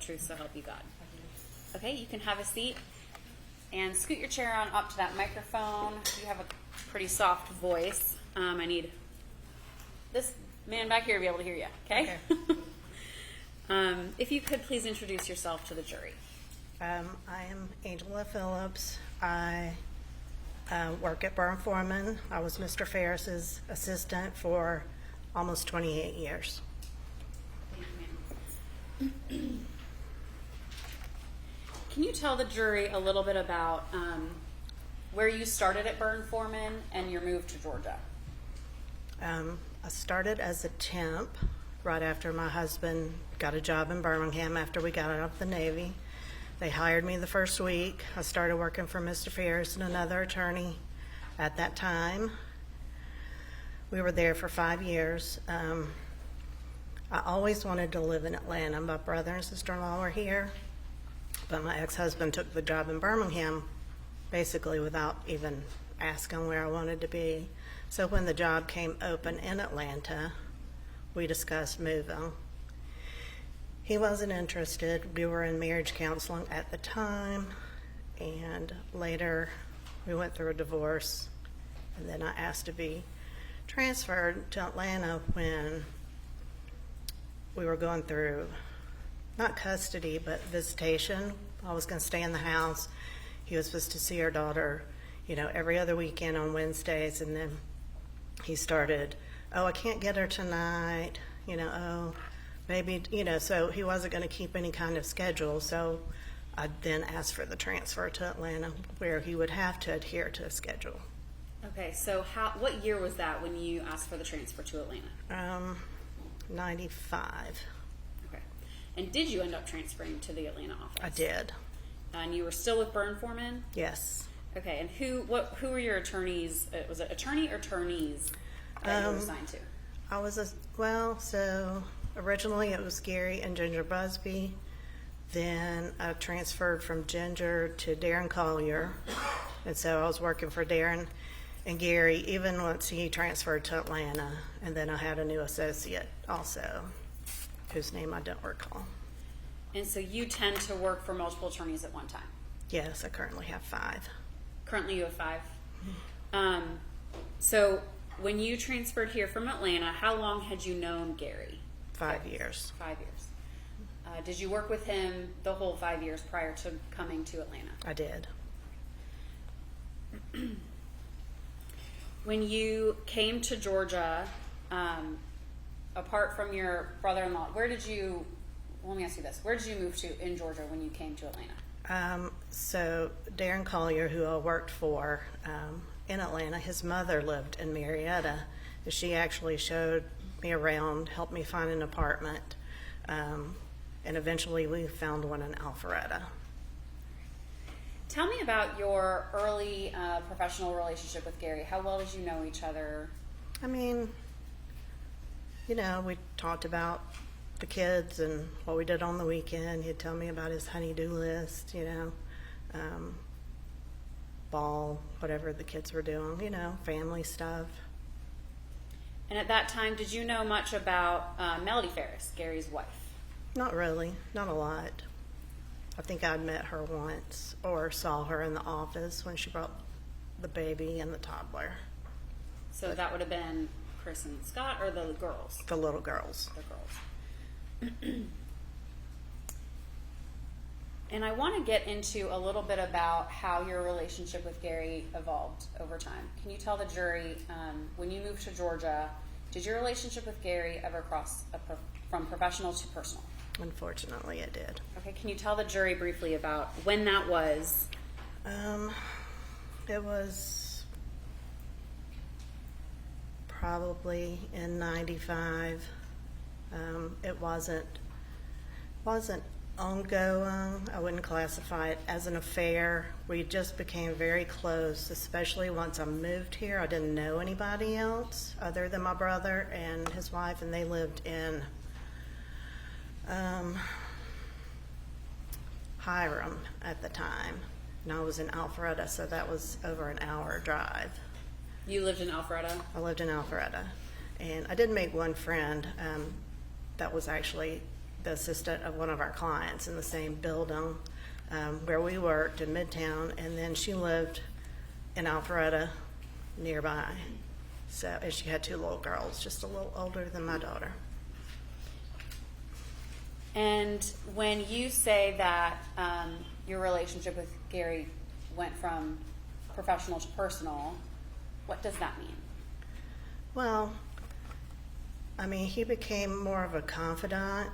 truth so help you God. Okay, you can have a seat and scoot your chair on up to that microphone. You have a pretty soft voice. I need this man back here to be able to hear you, okay? If you could please introduce yourself to the jury. I am Angela Phillips. I work at Burn Foreman. I was Mr. Farris's assistant for almost 28 years. Thank you, ma'am. Can you tell the jury a little bit about where you started at Burn Foreman and your move to Georgia? I started as a temp right after my husband got a job in Birmingham after we got out of the Navy. They hired me the first week. I started working for Mr. Farris and another attorney at that time. We were there for 5 years. I always wanted to live in Atlanta. My brother and sister-in-law were here, but my ex-husband took the job in Birmingham basically without even asking where I wanted to be. So when the job came open in Atlanta, we discussed moving. He wasn't interested. We were in marriage counseling at the time, and later we went through a divorce, and then I asked to be transferred to Atlanta when we were going through, not custody, but visitation. I was going to stay in the house. He was supposed to see our daughter, every other weekend on Wednesdays, and then he started, I can't get her tonight, maybe, so he wasn't going to keep any kind of schedule. So I then asked for the transfer to Atlanta where he would have to adhere to a schedule. Okay, so what year was that when you asked for the transfer to Atlanta? 95. Okay. And did you end up transferring to the Atlanta office? I did. And you were still with Burn Foreman? Yes. Okay, and who were your attorneys? Was it attorney or attorneys that you were assigned to? So originally it was Gary and Ginger Busby. Then I transferred from Ginger to Darren Collier. And so I was working for Darren and Gary even once he transferred to Atlanta. And then I had a new associate also, whose name I don't recall. And so you tend to work for multiple attorneys at one time? Yes, I currently have 5. Currently you have 5? So when you transferred here from Atlanta, how long had you known Gary? 5 years. 5 years. Did you work with him the whole 5 years prior to coming to Atlanta? I did. When you came to Georgia, apart from your brother-in-law, let me ask you this, where did you move to in Georgia when you came to Atlanta? So Darren Collier, who I worked for in Atlanta, his mother lived in Marietta. She actually showed me around, helped me find an apartment, and eventually we found one in Alpharetta. Tell me about your early professional relationship with Gary. How well did you know each other? I mean, we talked about the kids and what we did on the weekend. He'd tell me about his honey-do list, ball, whatever the kids were doing, family stuff. And at that time, did you know much about Melody Farris, Gary's wife? Not really, not a lot. I think I'd met her once or saw her in the office when she brought the baby and the toddler. So that would have been Chris and Scott, or the girls? The little girls. The girls. And I want to get into a little bit about how your relationship with Gary evolved over time. Can you tell the jury, when you moved to Georgia, did your relationship with Gary ever cross from professional to personal? Unfortunately, it did. Okay, can you tell the jury briefly about when that was? It was probably in 95. It wasn't ongoing. I wouldn't classify it as an affair. We just became very close, especially once I moved here. I didn't know anybody else other than my brother and his wife, and they lived in Hiram at the time, and I was in Alpharetta, so that was over an hour drive. You lived in Alpharetta? I lived in Alpharetta, and I did make one friend that was actually the assistant of one of our clients in the same building where we worked in Midtown, and then she lived in Alpharetta nearby. So, and she had 2 little girls, just a little older than my daughter. And when you say that your relationship with Gary went from professional to personal, what does that mean? Well, I mean, he became more of a confidant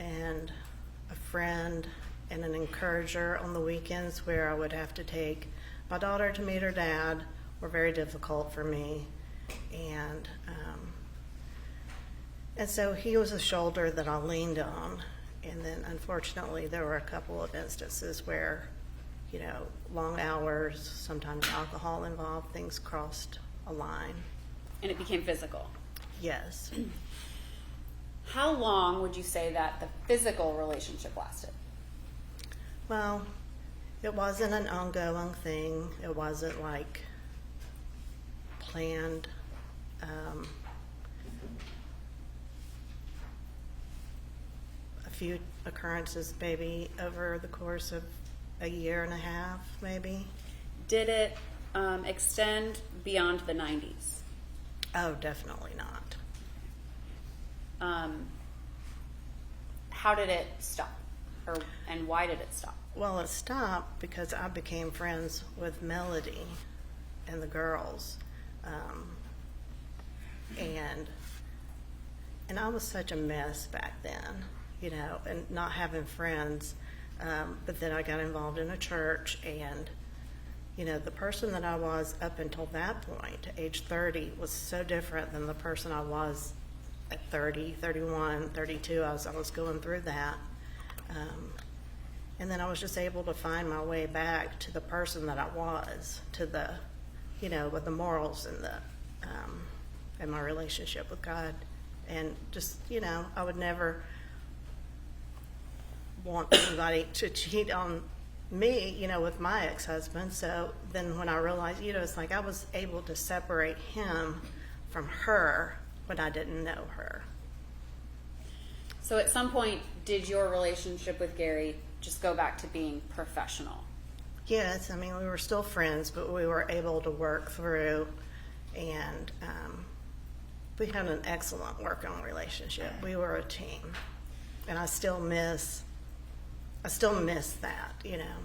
and a friend and an encourager on the weekends where I would have to take my daughter to meet her dad were very difficult for me. And so he was a shoulder that I leaned on. And then unfortunately there were a couple of instances where, you know, long hours, sometimes alcohol involved, things crossed a line. And it became physical. Yes. How long would you say that the physical relationship lasted? Well, it wasn't an ongoing thing. It wasn't like planned. A few occurrences maybe over the course of a year and a half, maybe. Did it extend beyond the 90s? Oh, definitely not. How did it stop? And why did it stop? Well, it stopped because I became friends with Melody and the girls. And I was such a mess back then, you know, and not having friends. But then I got involved in a church, and, you know, the person that I was up until that point, age 30, was so different than the person I was at 30, 31, 32. I was going through that. And then I was just able to find my way back to the person that I was, to the, you know, with the morals and and my relationship with God. And just, you know, I would never want anybody to cheat on me, you know, with my ex-husband. So then when I realized, you know, it's like I was able to separate him from her when I didn't know her. So at some point, did your relationship with Gary just go back to being professional? Yes, I mean, we were still friends, but we were able to work through, and we had an excellent working relationship. We were a team, and I still miss that, you know.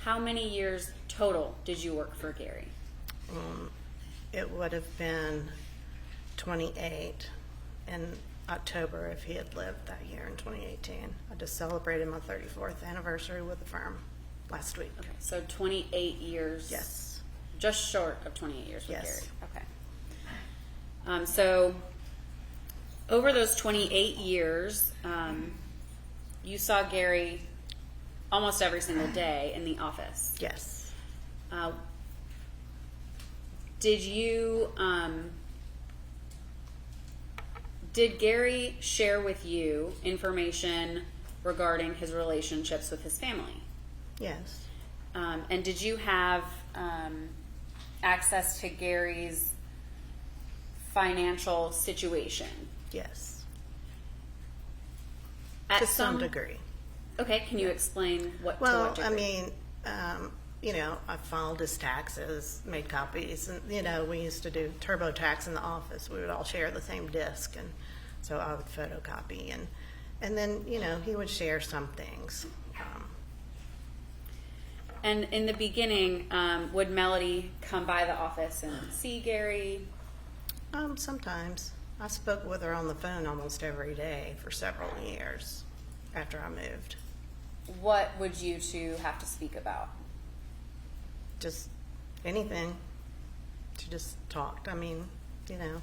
How many years total did you work for Gary? It would have been 28 in October if he had lived that year in 2018. I just celebrated my 34th anniversary with the firm last week. Okay, so 28 years. Yes. Just short of 28 years with Yes. Gary. Okay. So over those 28 years, you saw Gary almost every single day in the office. Yes. Did Gary share with you information regarding his relationships with his family? Yes. And did you have access to Gary's financial situation? Yes. To some degree. Okay, can you explain what? Well, to what degree? I mean, you know, I filed his taxes, made copies, and, you know, we used to do TurboTax in the office. We would all share the same disk, and so I would photocopy, and then, you know, he would share some things. And in the beginning, would Melody come by the office and see Gary? Sometimes. I spoke with her on the phone almost every day for several years after I moved. What would you two have to speak about? Just anything. She just talked. I mean, you know,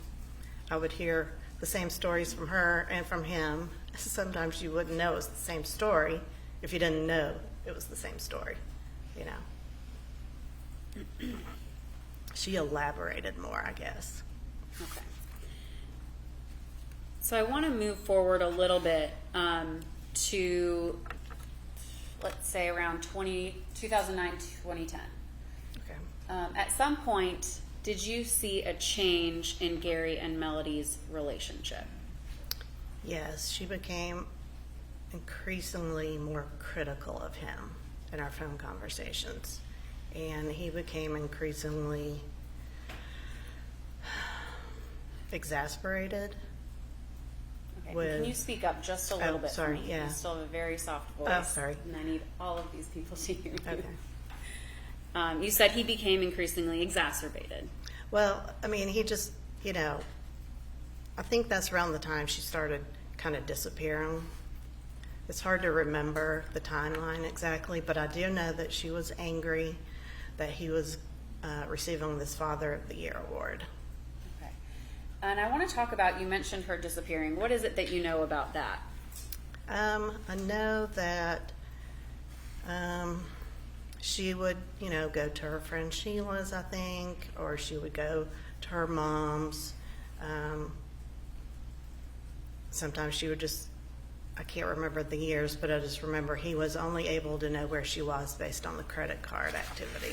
I would hear the same stories from her and from him. Sometimes you wouldn't know it was the same story if you didn't know it was the same story, you know. She elaborated more, I guess. Okay. So I want to move forward a little bit to, let's say, around 2009, 2010. Okay. At some point, did you see a change in Gary and Melody's relationship? Yes, she became increasingly more critical of him in our phone conversations. And he became increasingly exasperated. Okay. With, Can you speak up just a little bit? Sorry, for me? yeah. You still have a very soft voice. Oh, sorry. And I need all of these people to hear you. Okay. You said he became increasingly exacerbated. Well, I mean, he just, you know, I think that's around the time she started kind of disappearing. It's hard to remember the timeline exactly, but I do know that she was angry that he was receiving this Father of the Year award. Okay. And I want to talk about, you mentioned her disappearing. What is it that you know about that? I know that she would, you know, go to her friend Sheila's, I think, or she would go to her mom's. Sometimes she would just, I can't remember the years, but I just remember he was only able to know where she was based on the credit card activity.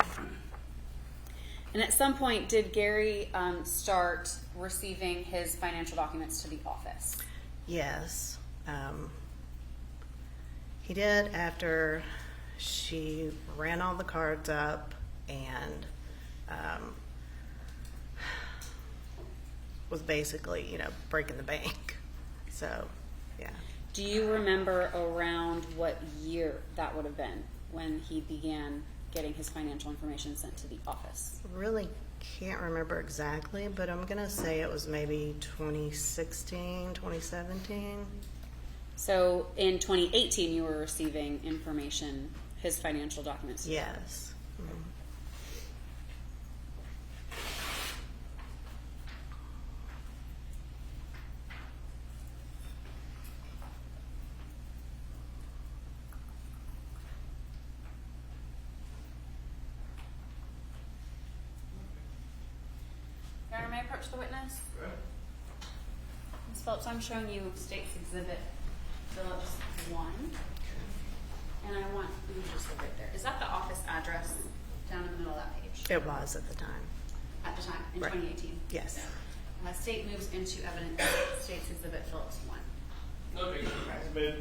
And at some point, did Gary start receiving his financial documents to the office? Yes. He did after she ran all the cards up and was basically, you know, breaking the bank. So, yeah. Do you remember around what year that would have been when he began getting his financial information sent to the office? Really can't remember exactly, but I'm going to say it was maybe 2016, 2017. So in 2018, you were receiving information, his financial documents? Yes. Mm-hmm. Your Honor, may I approach the witness? Good. Ms. Phillips, I'm showing you State's Exhibit Phillips 1. And I want you to just look right there. Is that the office address down in the middle of that page? It was at the time. At the time, in Right. 2018? Yes. State moves into evidence, State's Exhibit Phillips 1. Okay, thanks, Ben.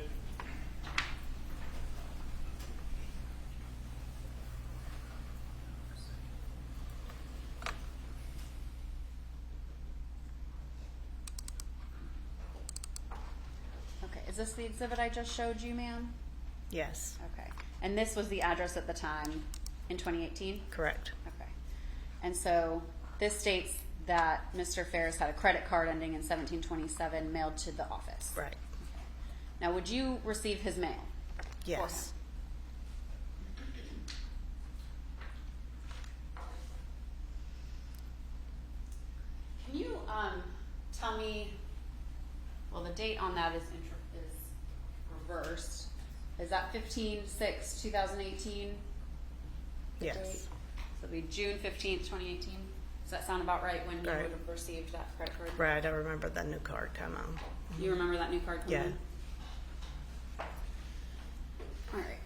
Okay, is this the exhibit I just showed you, ma'am? Yes. Okay. And this was the address at the time in 2018? Correct. Okay. And so this states that Mr. Farris had a credit card ending in 1727 mailed to the office. Right. Now, would you receive his mail? Yes. Can you tell me, well, the date on that is reversed. Is that 15/6/2018? Yes. So it'll be June 15th, 2018. Does that sound about right when you Right. would have received that credit card? Right. I remember that new card coming. You remember that new card coming Yeah. in? All right.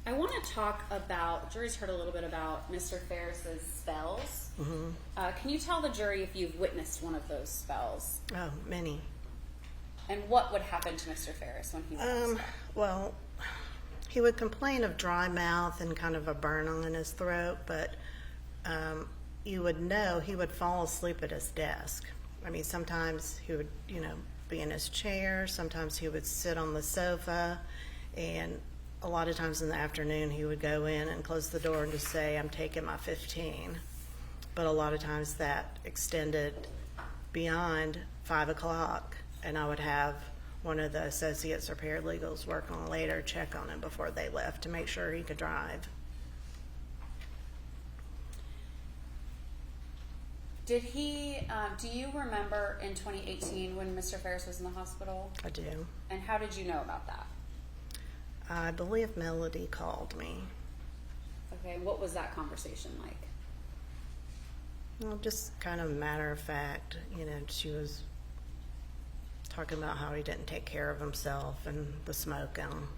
I want to talk about, jury's heard a little bit about Mr. Farris's spells. Mm-hmm. Can you tell the jury if you've witnessed one of those spells? Oh, many. And what would happen to Mr. Farris when he was on spell? Well, he would complain of dry mouth and kind of a burning in his throat, but you would know he would fall asleep at his desk. I mean, sometimes he would, you know, be in his chair. Sometimes he would sit on the sofa, and a lot of times in the afternoon he would go in and close the door and just say, "I'm taking my 15." But a lot of times that extended beyond 5 o'clock, and I would have one of the associates or paralegals work on later check on him before they left to make sure he could drive. Did he, do you remember in 2018 when Mr. Farris was in the hospital? I do. And how did you know about that? I believe Melody called me. Okay, what was that conversation like? Well, just kind of matter of fact, you know, she was talking about how he didn't take care of himself and the smoking.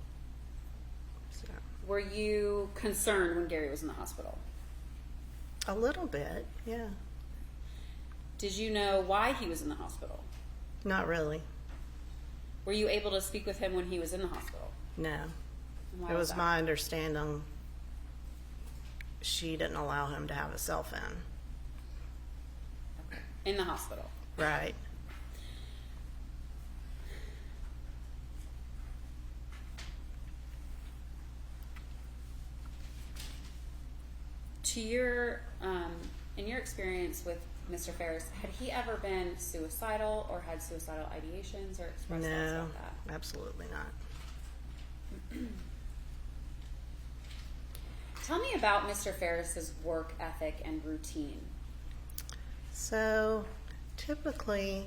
So, Were you concerned when Gary was in the hospital? a little bit, yeah. Did you know why he was in the hospital? Not really. Were you able to speak with him when he was in the hospital? No. And why It was that? my understanding she didn't allow him to have a cell phone. In the hospital. Right. To your, in your experience with Mr. Farris, had he ever been suicidal or had suicidal ideations or expressed thoughts No, like that? absolutely not. Tell me about Mr. Farris's work ethic and routine. So typically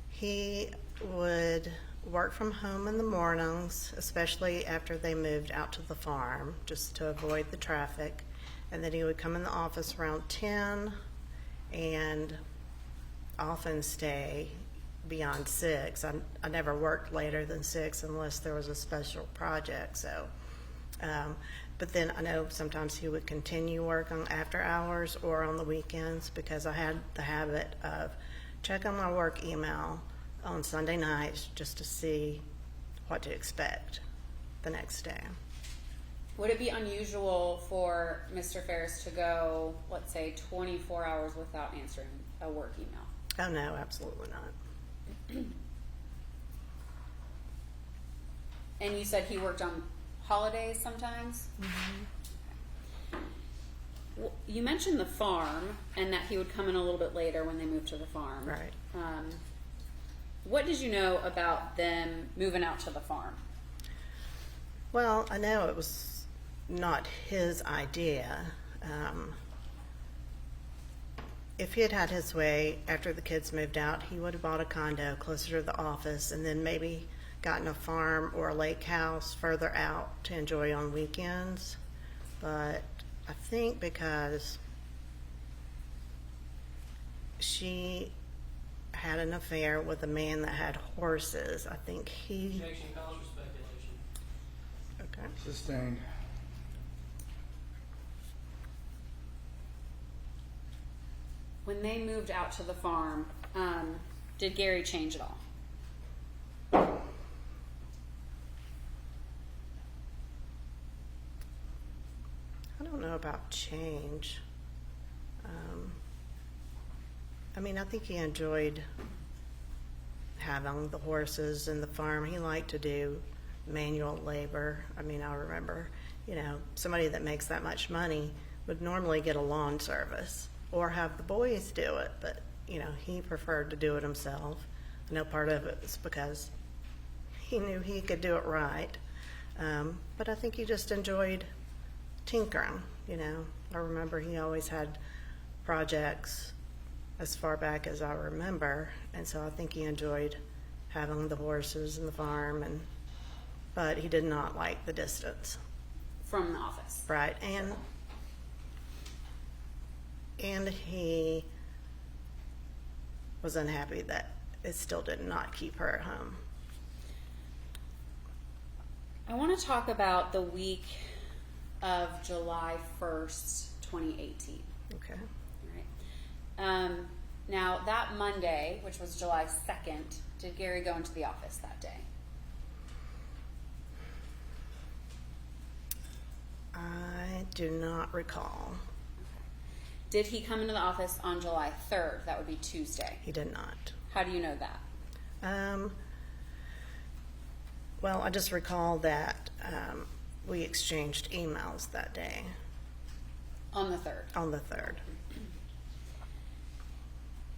he would work from home in the mornings, especially after they moved out to the farm, just to avoid the traffic. And then he would come in the office around 10 and often stay beyond 6. I never worked later than 6 unless there was a special project. So, but then I know sometimes he would continue work on after hours or on the weekends, because I had the habit of checking my work email on Sunday nights just to see what to expect the next day. Would it be unusual for Mr. Farris to go, let's say, 24 hours without answering a work email? Oh no, absolutely not. And you said he worked on holidays sometimes? Well, you mentioned the farm and that he would come in a little bit later when they moved to the farm. Right. What did you know about them moving out to the farm? Well, I know it was not his idea. If he had had his way after the kids moved out, he would have bought a condo closer to the office and then maybe gotten a farm or a lake house further out to enjoy on weekends. But I think because she had an affair with a man that had horses, I think he... Objection, calls for speculation. Okay. Sustained. When they moved out to the farm, did Gary change at all? I don't know about change. I mean, I think he enjoyed having the horses and the farm. He liked to do manual labor. I mean, I remember, somebody that makes that much money would normally get a lawn service or have the boys do it, but, he preferred to do it himself. I know part of it was because he knew he could do it right. But I think he just enjoyed tinkering, I remember he always had projects as far back as I remember, and so I think he enjoyed having the horses and the farm, but he did not like the distance. From the office? Right, and he was unhappy that it still did not keep her at home. I want to talk about the week of July 1st, 2018. Okay. All right. Now, that Monday, which was July 2nd, did Gary go into the office that day? I do not recall. Did he come into the office on July 3rd? That would be Tuesday. He did not. How do you know that? Well, I just recall that we exchanged emails that day. On the 3rd. On the 3rd.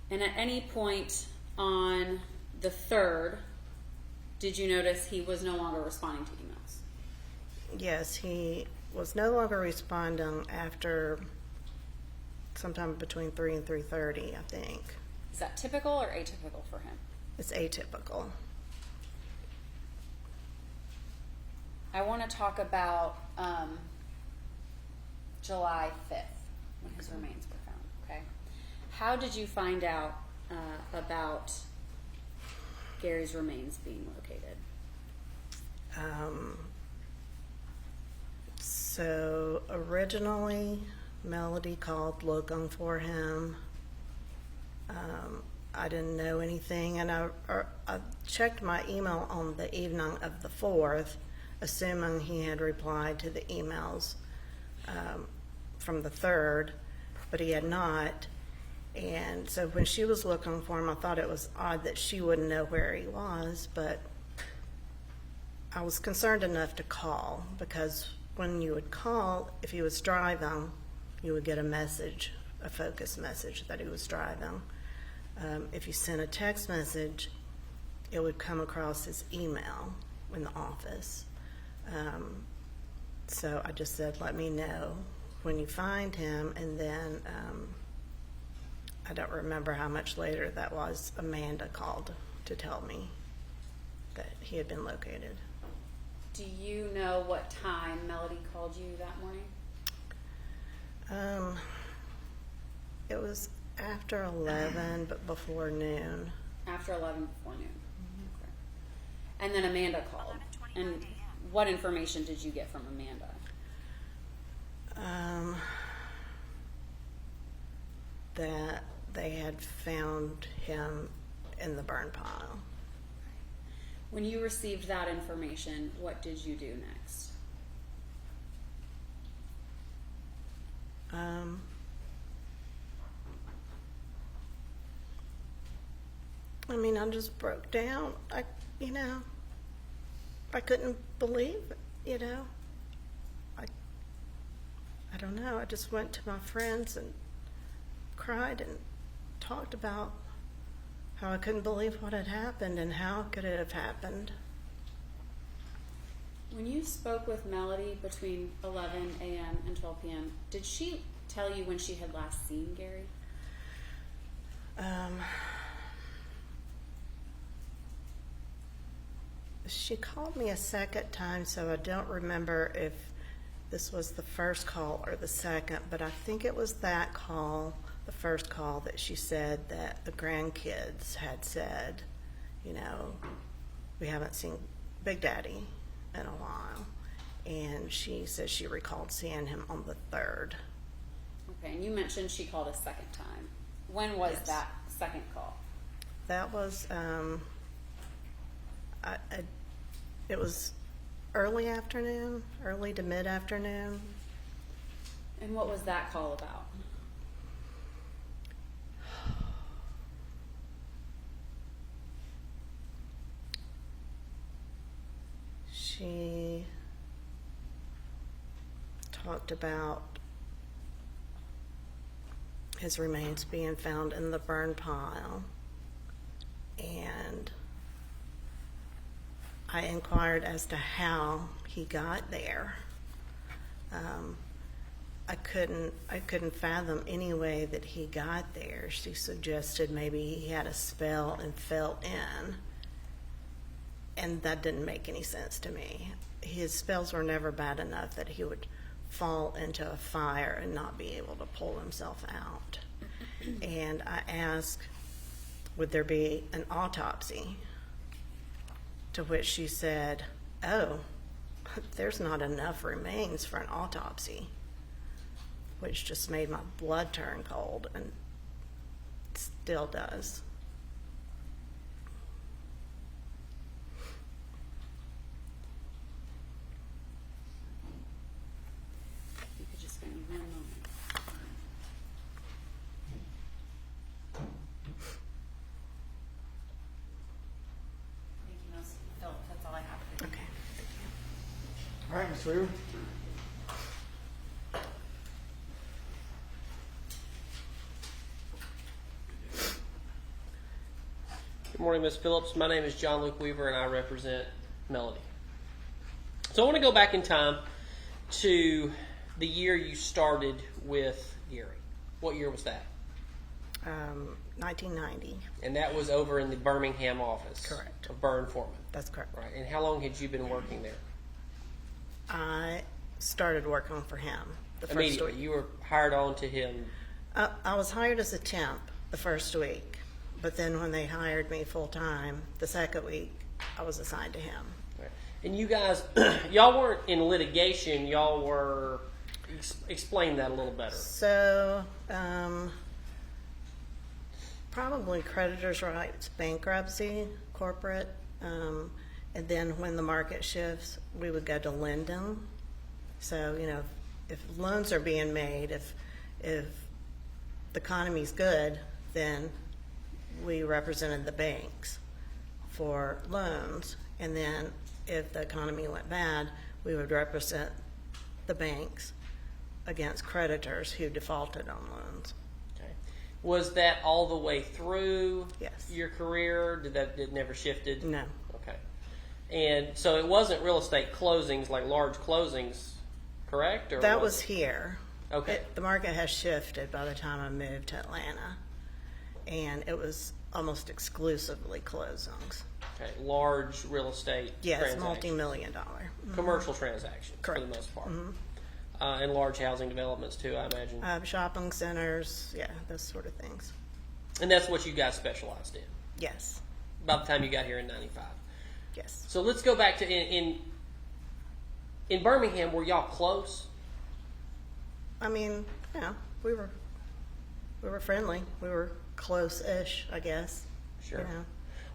And at any point on the 3rd, did you notice he was no longer responding to emails? Yes, he was no longer responding after sometime between 3 and 3:30, I think. Is that typical or atypical for him? It's atypical. I want to talk about July 5th, when his remains were found, okay? How did you find out about Gary's remains being located? So originally, Melody called looking for him. I didn't know anything, and I checked my email on the evening of the 4th, assuming he had replied to the emails from the 3rd, but he had not. And so when she was looking for him, I thought it was odd that she wouldn't know where he was, but I was concerned enough to call, because when you would call, if he was driving, you would get a message, a focus message that he was driving. If you sent a text message, it would come across his email in the office. So I just said, let me know when you find him, and then I don't remember how much later that was. Amanda called to tell me that he had been located. Do you know what time Melody called you that morning? It was after 11, but before noon. After 11, before noon. Okay. And then Amanda called. And what information did you get from Amanda? That they had found him in the burn pile. When you received that information, what did you do next? I mean, I just broke down. I couldn't believe it, I don't know. I just went to my friends and cried and talked about how I couldn't believe what had happened and how could it have happened. When you spoke with Melody between 11 a.m. and 12 p.m., did she tell you when she had last seen Gary? She called me a second time, so I don't remember if this was the first call or the second, but I think it was that call, the first call, that she said that the grandkids had said, we haven't seen Big Daddy in a while. And she said she recalled seeing him on the 3rd. Okay, and you mentioned she called a second time. When was Yes. that second call? That was, it was early afternoon, early to mid-afternoon. And what was that call about? She talked about his remains being found in the burn pile, and I inquired as to how he got there. I couldn't fathom any way that he got there. She suggested maybe he had a spell and fell in, and that didn't make any sense to me. His spells were never bad enough that he would fall into a fire and not be able to pull himself out. And I asked, would there be an autopsy? To which she said, oh, there's not enough remains for an autopsy, which just made my blood turn cold, and still does. You could just give me one moment. Anything else? Phillips, that's all I have. Okay. All right, Ms. Weaver. Good morning, Ms. Phillips. My name is John Luke Weaver, and I represent Melody. So I want to go back in time to the year you started with Gary. What year was that? 1990. And that was over in the Birmingham office. Correct. Of Burn Foreman. That's correct. Right. And how long had you been working there? I started working for him the first Immediately. week. You were hired on to him. I was hired as a temp the first week, but then when they hired me full time, the second week, I was assigned to him. Right. And you guys, y'all weren't in litigation. Y'all were. Explain that a little better. So, Probably creditors' rights, bankruptcy, corporate, and then when the market shifts, we would go to lend them. So, you know, if loans are being made, if the economy's good, then we represented the banks for loans, and then if the economy went bad, we would represent the banks against creditors who defaulted on loans. Okay. Was that all the way through Yes. your career? It never shifted? No. Okay. And so it wasn't real estate closings, like large closings, correct? Or That was was it? here. Okay. The market has shifted by the time I moved to Atlanta, and it was almost exclusively closings. Okay. Large real estate Yes, transactions. multi-million-dollar. Commercial transactions for the Correct. most part. And large housing developments too, I imagine. Shopping centers, yeah, those sort of things. And that's what you guys specialized in Yes, by the time you got here in 95. yes. So let's go back to in Birmingham, were y'all close? I mean, yeah, we were friendly. We were close-ish, I guess. Sure. You know.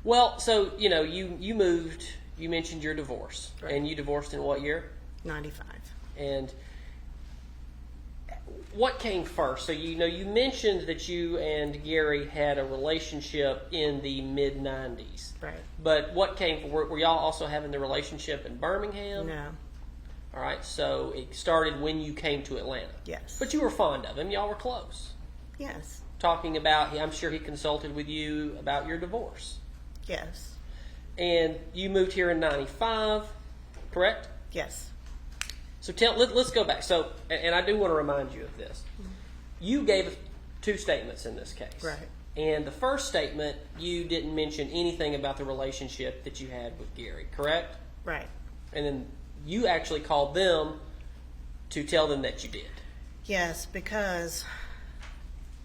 Well, so, you know, you moved, you mentioned your divorce. Right. And you divorced in what year? 95. And what came first? So, you know, you mentioned that you and Gary had a relationship in the mid-90s. Right. But what came, were y'all also having the relationship in Birmingham? No. All right, so it started when you came to Atlanta. Yes. But you were fond of him. Y'all were close. Yes. Talking about, I'm sure he consulted with you about your divorce. Yes. And you moved here in 95, correct? Yes. So let's go back. So, and I do want to remind you of this. You gave two statements in this case. Right. And the first statement, you didn't mention anything about the relationship that you had with Gary, correct? Right. And then you actually called them to tell them that you did. Yes, because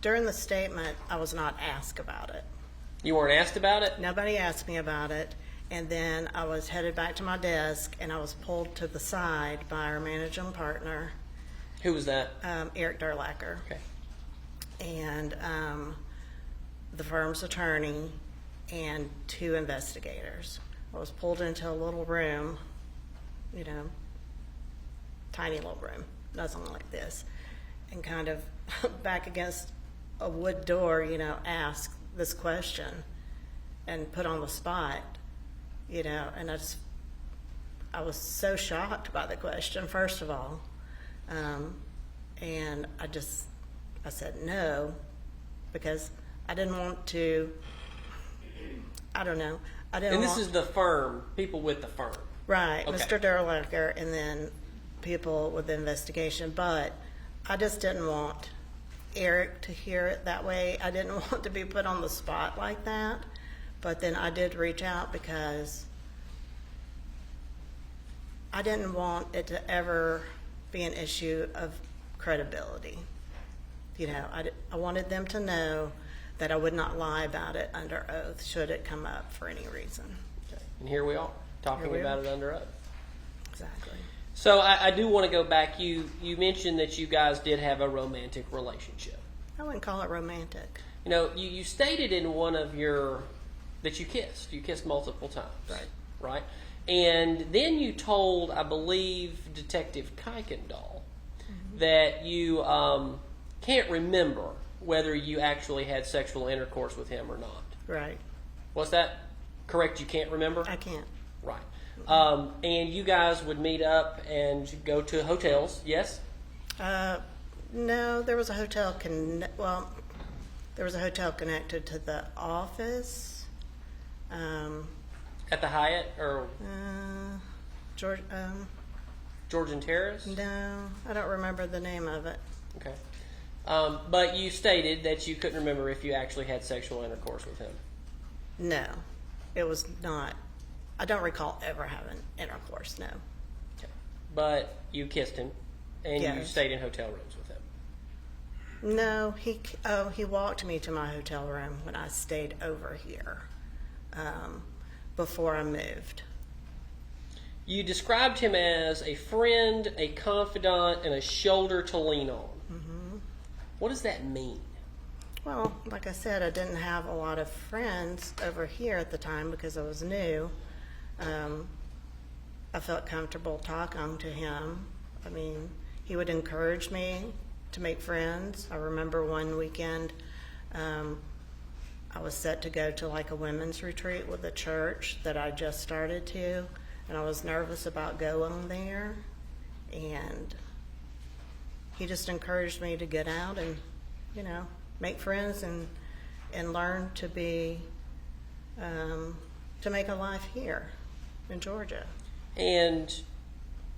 during the statement, I was not asked about it. You weren't asked about it? Nobody asked me about it. And then I was headed back to my desk, and I was pulled to the side by our managing partner, Who was that? Eric Durlacher, Okay. and the firm's attorney, and two investigators. I was pulled into a little room, you know, tiny little room, nothing like this, and kind of back against a wood door, you know, asked this question and put on the spot, you know, and I was so shocked by the question, first of all, and I said no, because I didn't want to, I don't know, I didn't And want, this is the firm, people with the firm. right, Okay. Mr. Durlacher, and then people with the investigation, but I just didn't want Eric to hear it that way. I didn't want to be put on the spot like that, but then I did reach out because I didn't want it to ever be an issue of credibility. You know, I wanted them to know that I would not lie about it under oath should it come up for any reason. Okay. And here we are, talking Here we about are. it under oath. Exactly. So I do want to go back. You mentioned that you guys did have a romantic relationship. I wouldn't call it romantic. You know, you stated in one of your, that you kissed. You kissed multiple times. Right. Right? And then you told, I believe, Detective Kuykendall that you can't remember whether you actually had sexual intercourse with him or not. Right. Was that correct? You can't remember? I can't. Right. And you guys would meet up and go to hotels, yes? No, there was a hotel. There was a hotel connected to the office. At the Hyatt or George. Georgian Terrace? No, I don't remember the name of it. Okay. But you stated that you couldn't remember if you actually had sexual intercourse with him. No, it was not. I don't recall ever having intercourse. No. Okay. But you kissed him, and you Yes. stayed in hotel rooms with him. No, he walked me to my hotel room when I stayed over here before I moved. You described him as a friend, a confidant, and a shoulder to lean on. Mm-hmm. What does that mean? Well, like I said, I didn't have a lot of friends over here at the time because I was new. I felt comfortable talking to him. I mean, he would encourage me to make friends. I remember one weekend I was set to go to like a women's retreat with a church that I just started to, and I was nervous about going there. And he just encouraged me to get out and, you know, make friends and learn to be, to make a life here in Georgia. And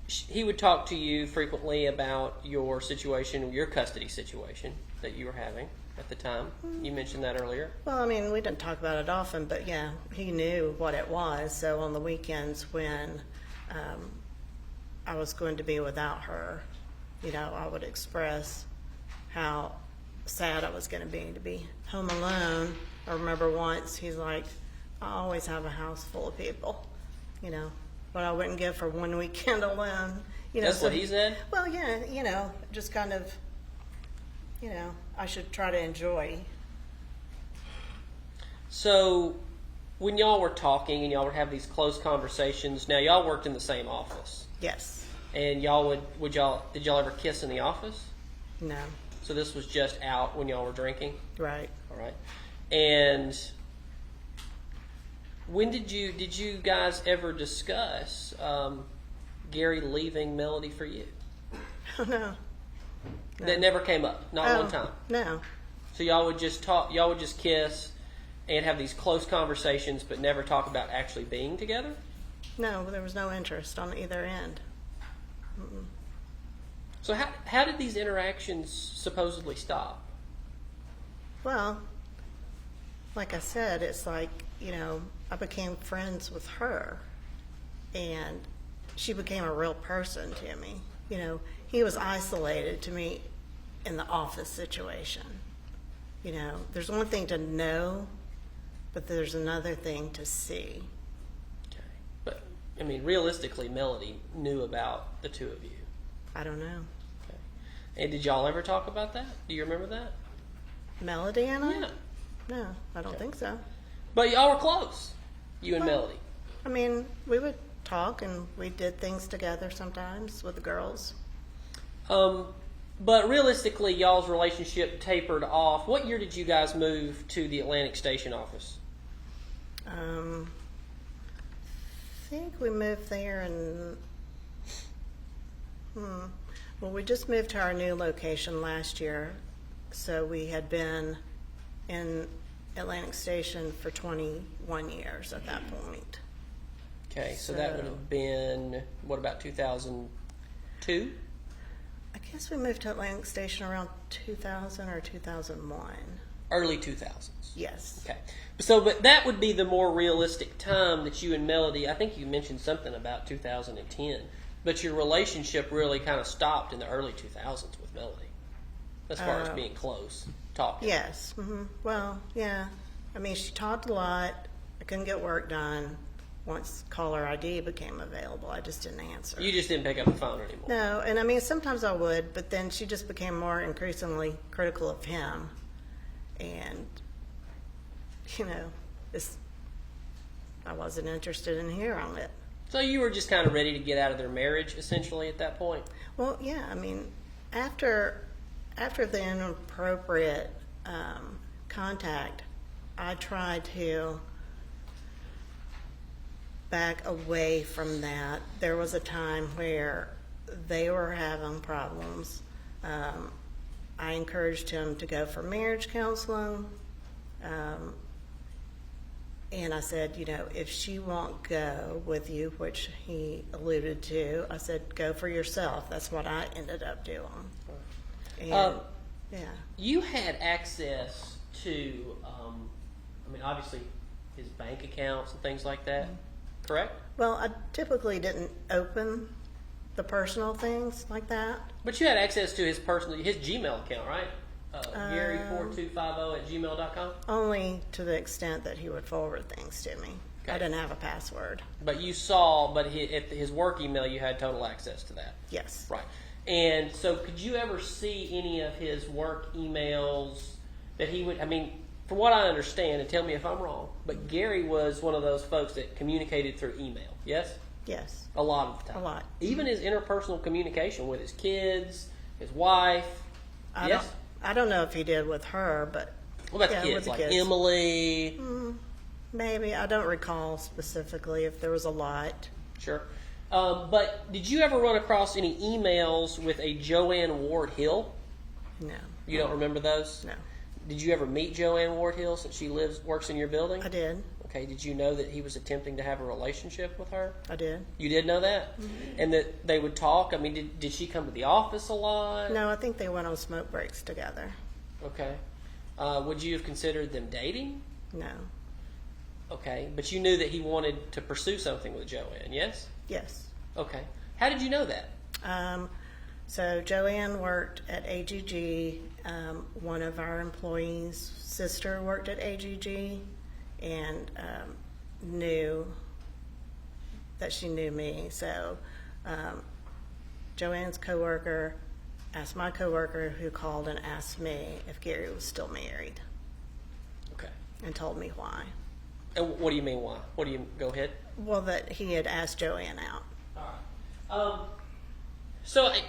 he would talk to you frequently about your situation, your custody situation that you were having at the time. You mentioned that earlier. Well, I mean, we didn't talk about it often, but yeah, he knew what it was. So on the weekends when I was going to be without her, you know, I would express how sad I was going to be home alone. I remember once he's like, I always have a house full of people, you know, but I wouldn't give for one weekend alone. You know, That's what he said? Well, yeah, you know, just kind of, you know, I should try to enjoy. So when y'all were talking and y'all would have these close conversations, now y'all worked in the same office. Yes. And y'all did y'all ever kiss in the office? No. So this was just out when y'all were drinking? Right. All right. And when did you guys ever discuss Gary leaving Melody for you? Oh, no. That never came up, not one time. No. So y'all would just talk, y'all would just kiss and have these close conversations, but never talk about actually being together? No, there was no interest on either end. So how did these interactions supposedly stop? Well, like I said, it's like, you know, I became friends with her, and she became a real person to me. You know, he was isolated to me in the office situation. You know, there's one thing to know, but there's another thing to see. Okay. But, I mean, realistically, Melody knew about the two of you. I don't know. Okay. And did y'all ever talk about that? Do you remember that? Melody and I? Yeah. No, I don't think so. But y'all were close, you and Well, Melody. I mean, we would talk and we did things together sometimes with the girls. But realistically, y'all's relationship tapered off. What year did you guys move to the Atlantic Station office? I think we moved there in, well, we just moved to our new location last year. So we had been in Atlantic Station for 21 years at that point. Okay, so that would have been, what, about 2002? I guess we moved to Atlantic Station around 2000 or 2001. Early 2000s. Yes. Okay. So, but that would be the more realistic time that you and Melody, I think you mentioned something about 2010, but your relationship really kind of stopped in the early 2000s with Melody, as far as being close, talking. Yes. Well, yeah. I mean, she talked a lot. I couldn't get work done. Once caller ID became available, I just didn't answer. You just didn't pick up the phone anymore. No, and I mean, sometimes I would, but then she just became more increasingly critical of him. And, you know, I wasn't interested in hearing it. So you were just kind of ready to get out of their marriage, essentially, at that point? Well, yeah, I mean, after the inappropriate contact, I tried to back away from that. There was a time where they were having problems. I encouraged him to go for marriage counseling. And I said, you know, if she won't go with you, which he alluded to, I said, go for yourself. That's what I ended up doing. And, yeah. You had access to, I mean, obviously, his bank accounts and things like that, correct? Well, I typically didn't open the personal things like that. But you had access to his Gmail account, right? Gary4250@gmail.com. Only to the extent that he would forward things to me. Okay. I didn't have a password. But you saw, at his work email, you had total access to that. Yes. Right. And so could you ever see any of his work emails that he would, I mean, from what I understand, and tell me if I'm wrong, but Gary was one of those folks that communicated through email, yes? Yes. A lot of the time. A lot. Even his interpersonal communication with his kids, his wife. Yes? I don't know if he did with her, but What about yeah, the kids? with the Like kids. Emily? Maybe. I don't recall specifically if there was a lot. Sure. But did you ever run across any emails with a Joanne Ward Hill? No. You don't remember those? No. Did you ever meet Joanne Ward Hill since she works in your building? I did. Okay. Did you know that he was attempting to have a relationship with her? I did. You did know that? And that they would talk? I mean, did she come to the office a lot? No, I think they went on smoke breaks together. Okay. Would you have considered them dating? No. Okay. But you knew that he wanted to pursue something with Joanne, yes? Yes. Okay. How did you know that? So Joanne worked at AGG. One of our employees' sister worked at AGG and knew that she knew me. So Joanne's coworker asked my coworker, who called and asked me if Gary was still married, Okay. and told me why. And what do you mean why? What do you, go ahead. Well, that he had asked Joanne out. All right.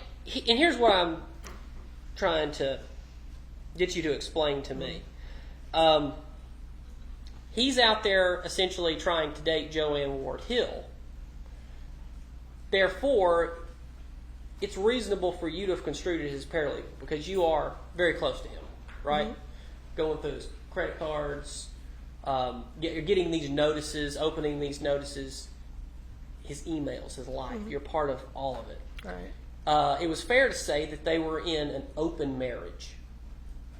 And here's what I'm trying to get you to explain to me. He's out there essentially trying to date Joanne Ward Hill. Therefore, it's reasonable for you to have construed it as paralegal because you are very close to him, right? Going through his credit cards, you're getting these notices, opening these notices, his emails, his life. You're part of all of it. Right. It was fair to say that they were in an open marriage.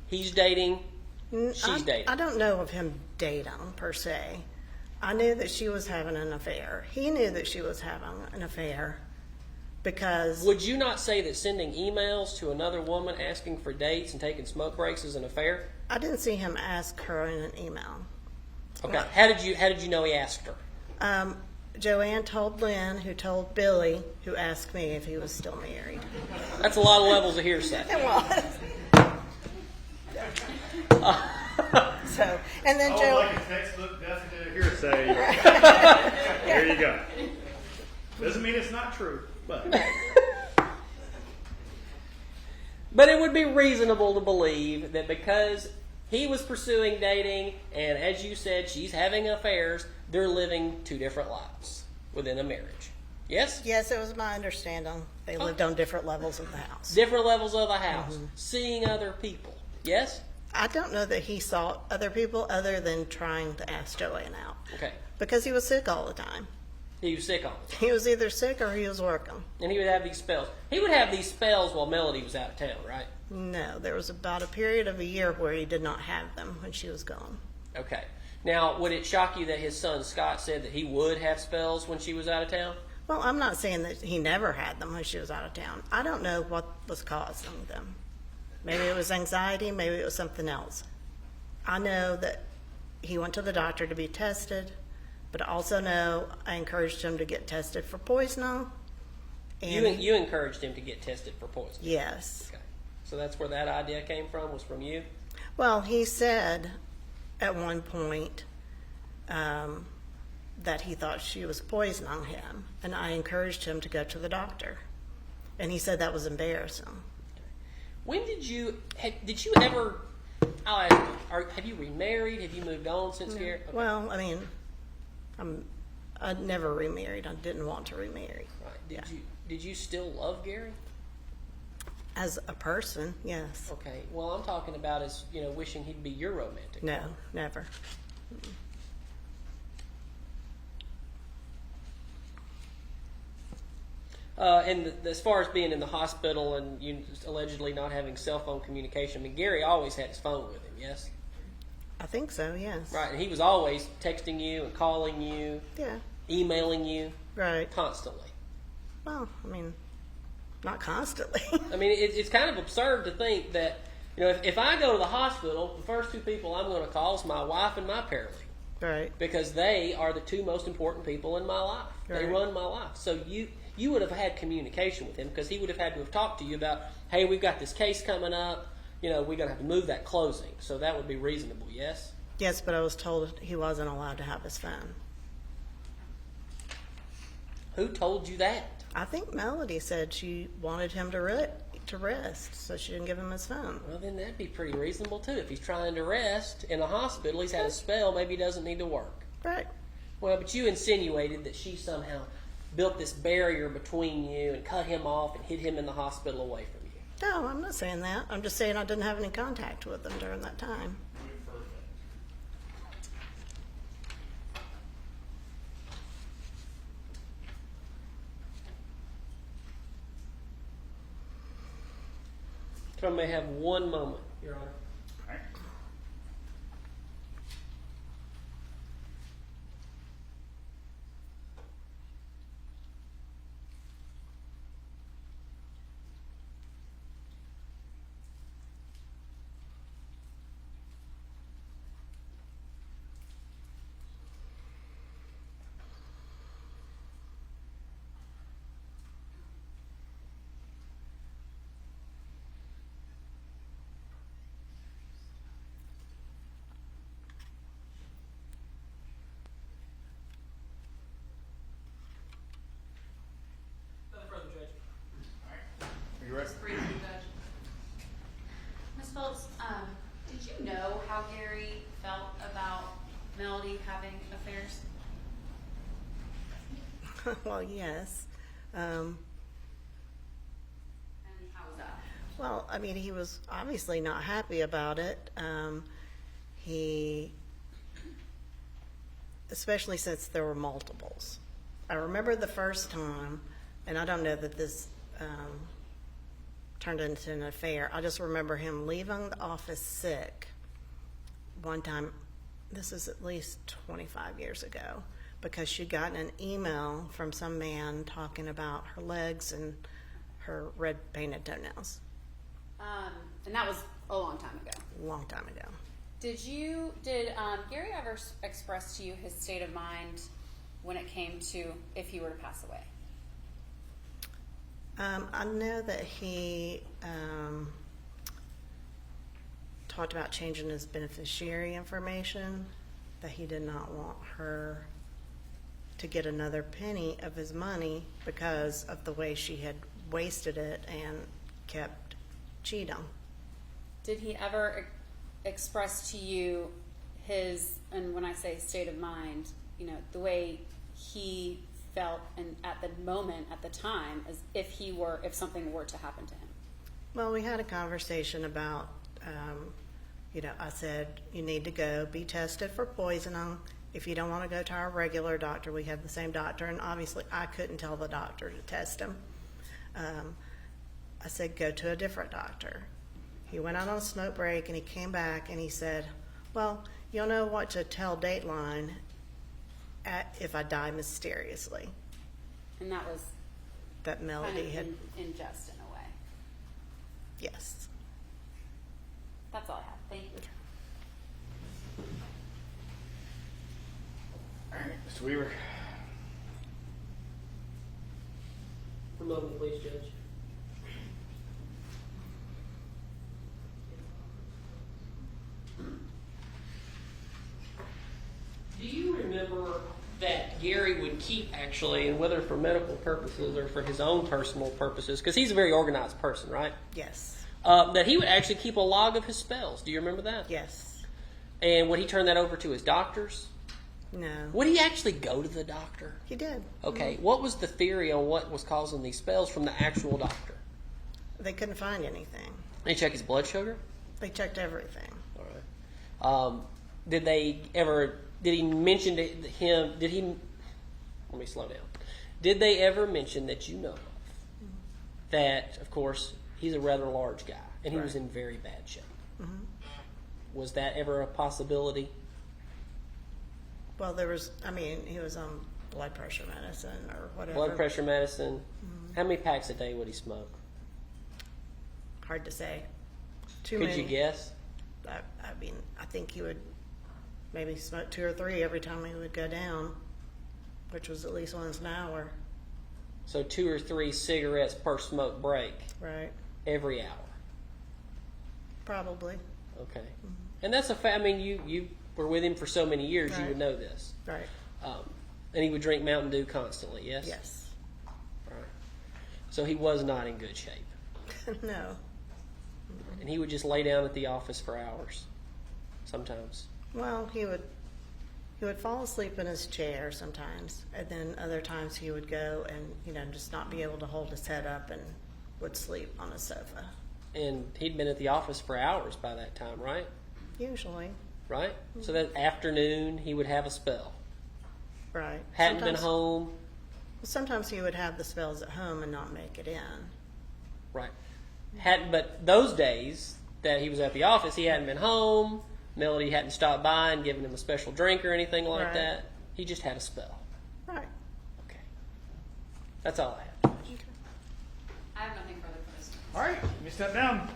He's dating, she's dating. I don't know of him dating per se. I knew that she was having an affair. He knew that she was having an affair because... Would you not say that sending emails to another woman asking for dates and taking smoke breaks is an affair? I didn't see him ask her in an email. Okay. How did you know he asked her? Joanne told Lynn, who told Billy, who asked me if he was still married. That's a lot of levels of hearsay. It was. So, and then Oh, Joe... like a textbook definition of hearsay. There you go. Doesn't mean it's not true, but But it would be reasonable to believe that because he was pursuing dating, and as you said, she's having affairs, they're living two different lives within a marriage. Yes? Yes, it was my understanding. They lived on different levels of the house. Different levels of the house, seeing other people. Yes? I don't know that he saw other people other than trying to ask Joanne out. Okay. Because he was sick all the time. He was sick on it. He was either sick or he was working. And he would have these spells. He would have these spells while Melody was out of town, right? No, there was about a period of a year where he did not have them when she was gone. Okay. Now, would it shock you that his son Scott said that he would have spells when she was out of town? Well, I'm not saying that he never had them when she was out of town. I don't know what was causing them. Maybe it was anxiety, maybe it was something else. I know that he went to the doctor to be tested, but I also know I encouraged him to get tested for poisoning. And You encouraged him to get tested for poison. yes. Okay. So that's where that idea came from, was from you? Well, he said at one point that he thought she was poisoning him, and I encouraged him to go to the doctor. And he said that was embarrassing. When did you ever, I'll ask you, have you remarried? Have you moved on since here? Okay. Well, I mean, I never remarried. I didn't want to remarry. Right. Did you still love Gary? As a person, yes. Okay. Well, I'm talking about as, wishing he'd be your romantic No, partner. never. And as far as being in the hospital and you allegedly not having cell phone communication, I mean, Gary always had his phone with him, yes? I think so, yes. Right, and he was always texting you and calling you, Yeah, emailing you, right. constantly. Well, I mean, not constantly. I mean, it's kind of absurd to think that, if I go to the hospital, the first two people I'm going to call is my wife and my paralegal. Right. Because they are the two most important people in my life. They Right. run my life. So you would have had communication with him because he would have had to have talked to you about, hey, we've got this case coming up. we're going to have to move that closing. So that would be reasonable, yes? Yes, but I was told he wasn't allowed to have his phone. Who told you that? I think Melody said she wanted him to rest, so she didn't give him his phone. Well, then that'd be pretty reasonable, too. If he's trying to rest in a hospital, he's had a spell, maybe he doesn't need to work. Right. Well, but you insinuated that she somehow built this barrier between you and cut him off and hid him in the hospital away from you. No, I'm not saying that. I'm just saying I didn't have any contact with him during that time. If I may have one moment, Your Honor. All right. Are you ready? Ms. Phillips, did you know how Gary felt about Melody having affairs? Well, yes. And how was that? Well, I mean, he was obviously not happy about it. Especially since there were multiples. I remember the first time, and I don't know that this turned into an affair. I just remember him leaving the office sick one time. This is at least 25 years ago, because she'd gotten an email from some man talking about her legs and her red painted toenails. And that was a long time ago. A long time ago. Did Gary ever express to you his state of mind when it came to if he were to pass away? I know that he talked about changing his beneficiary information, that he did not want her to get another penny of his money because of the way she had wasted it and kept cheating. Did he ever express to you his, and when I say state of mind, the way he felt and at the moment, at the time, as if something were to happen to him? Well, we had a conversation about, I said, you need to go be tested for poisoning. If you don't want to go to our regular doctor, we have the same doctor, and obviously I couldn't tell the doctor to test him. I said, go to a different doctor. He went out on a smoke break, and he came back, and he said, well, you'll know what to tell Dateline if I die mysteriously. And that was That Melody kind had, of in jest in a way. yes. That's all I have. Thank you. All right, Mr. Weaver. A moment, please, Judge. Do you remember that Gary would keep, actually, and whether for medical purposes or for his own personal purposes, because he's a very organized person, right? Yes. That he would actually keep a log of his spells. Do you remember that? Yes. And would he turn that over to his doctors? No. Would he actually go to the doctor? He did. Okay, what was the theory on what was causing these spells from the actual doctor? They couldn't find anything. They check his blood sugar? They checked everything. All right. Did he mention to him, let me slow down. Did they ever mention that you know of that, of course, he's a rather large guy and he was in very bad shape? Mm-hmm. Was that ever a possibility? Well, he was on blood pressure medicine or whatever. Blood pressure medicine. Mm-hmm. How many packs a day would he smoke? Hard to say. Too Could many. you guess? I think he would maybe smoke 2 or 3 every time he would go down, which was at least once an hour. So 2 or 3 cigarettes per smoke break Right. every hour. Probably. Okay. And that's a fact. I mean, you were with him for so many years, you Right. would know this. Right. And he would drink Mountain Dew constantly, yes? Yes. Right. So he was not in good shape. No. And he would just lay down at the office for hours sometimes. Well, he would fall asleep in his chair sometimes, and then other times he would go and just not be able to hold his head up and would sleep on a sofa. And he'd been at the office for hours by that time, right? Usually. Right? So that afternoon he would have a spell. Right. Hadn't been home. Sometimes he would have the spells at home and not make it in. Right. But those days that he was at the office, he hadn't been home. Melody hadn't stopped by and given him a special drink or anything like Right. that. He just had a spell. Right. Okay. That's all I have. I have nothing further for this. All right, let me step down.